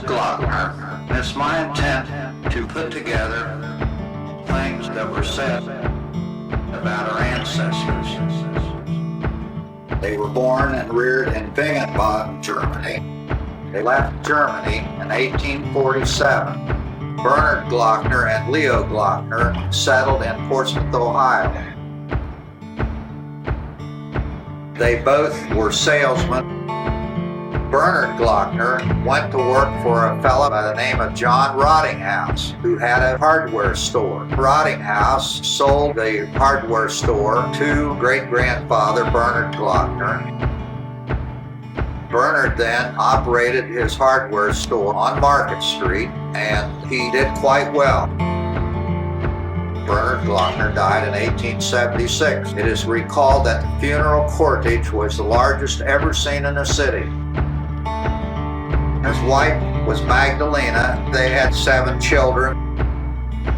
Glockner. And it's my intent to put together things that were said about our ancestors. They were born and reared in Bingen, Germany. They left Germany in 1847. Bernard Glockner and Leo Glockner settled in Portsmouth, Ohio. They both were salesmen. Bernard Glockner went to work for a fellow by the name of John Rottinghouse, who had a hardware store. Rottinghouse sold the hardware store to great-grandfather Bernard Glockner. Bernard then operated his hardware store on Market Street, and he did quite well. Bernard Glockner died in 1876. It is recalled that the funeral cortege was the largest ever seen in the city. His wife was Magdalena. They had 7 children.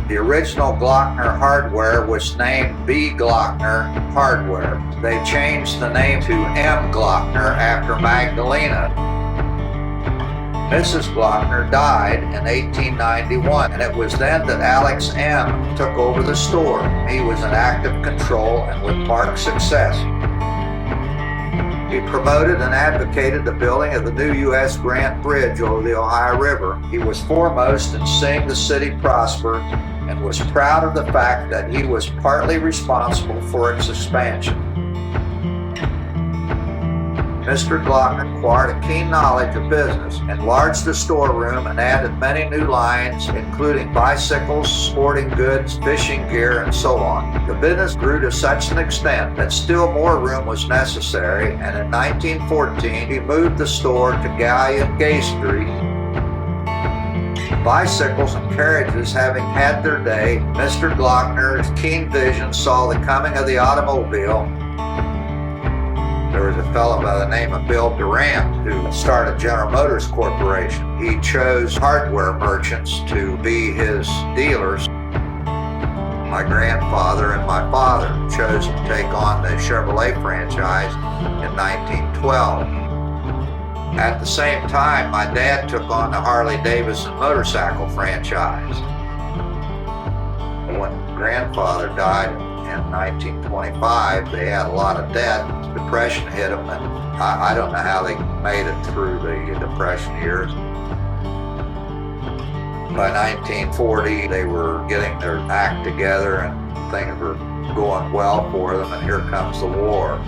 The original Glockner hardware was named B. Glockner Hardware. They changed the name to M. Glockner after Magdalena. Mrs. Glockner died in 1891, and it was then that Alex M. took over the store. He was in active control and with marked success. He promoted and advocated the building of the new U.S. Grant Bridge over the Ohio River. He was foremost in seeing the city prosper and was proud of the fact that he was partly responsible for its expansion. Mr. Glockner acquired a keen knowledge of business, enlarged the storeroom, and added many new lines, including bicycles, sporting goods, fishing gear, and so on. The business grew to such an extent that still more room was necessary, and in 1914 he moved the store to Gay Street. Bicycles and carriages having had their day, Mr. Glockner's keen vision saw the coming of the automobile. There was a fellow by the name of Bill Durant who started General Motors Corporation. He chose hardware merchants to be his dealers. My grandfather and my father chose to take on the Chevrolet franchise in 1912. At the same time, my dad took on the Harley-Davidson motorcycle franchise. When grandfather died in 1925, they had a lot of debt. Depression hit them, and I don't know how they made it through the Depression years. By 1940, they were getting their act together and things were going well for them, and here comes the war.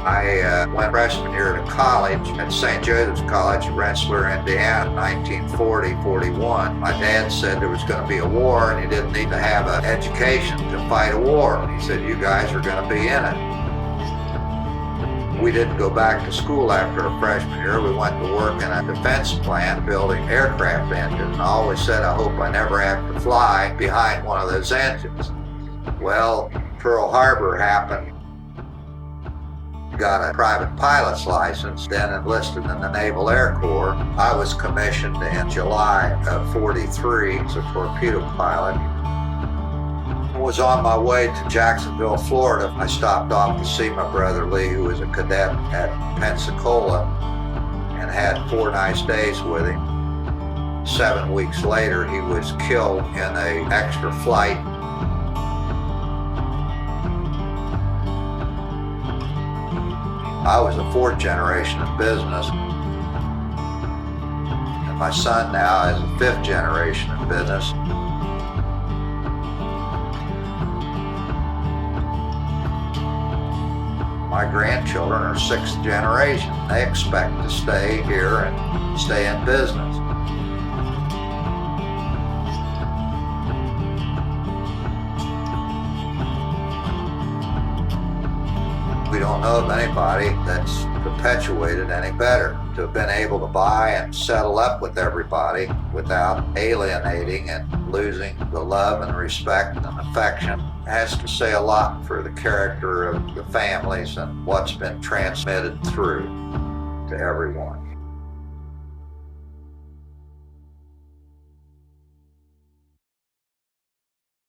I went freshman year to college at St. Joseph's College in Rensselaer, Indiana, in 1940-41. My dad said there was going to be a war and you didn't need to have an education to fight a war. He said, you guys are going to be in it. We didn't go back to school after a freshman year. We went to work in a defense plant building aircraft engines. I always said, I hope I never have to fly behind one of those engines. Well, Pearl Harbor happened. Got a private pilot's license, then enlisted in the Naval Air Corps. I was commissioned in July of '43 as a torpedo pilot. I was on my way to Jacksonville, Florida. I stopped off to see my brother Lee, who was a cadet at Pensacola, and had 4 nice days with him. 7 weeks later, he was killed in an extra flight. I was the 4th generation in business, and my son now is the 5th generation in business. My grandchildren are 6th generation. They expect to stay here and stay in business. We don't know of anybody that's perpetuated any better, to have been able to buy and settle up with everybody without alienating and losing the love and respect and affection. It has to say a lot for the character of the families and what's been transmitted through to everyone.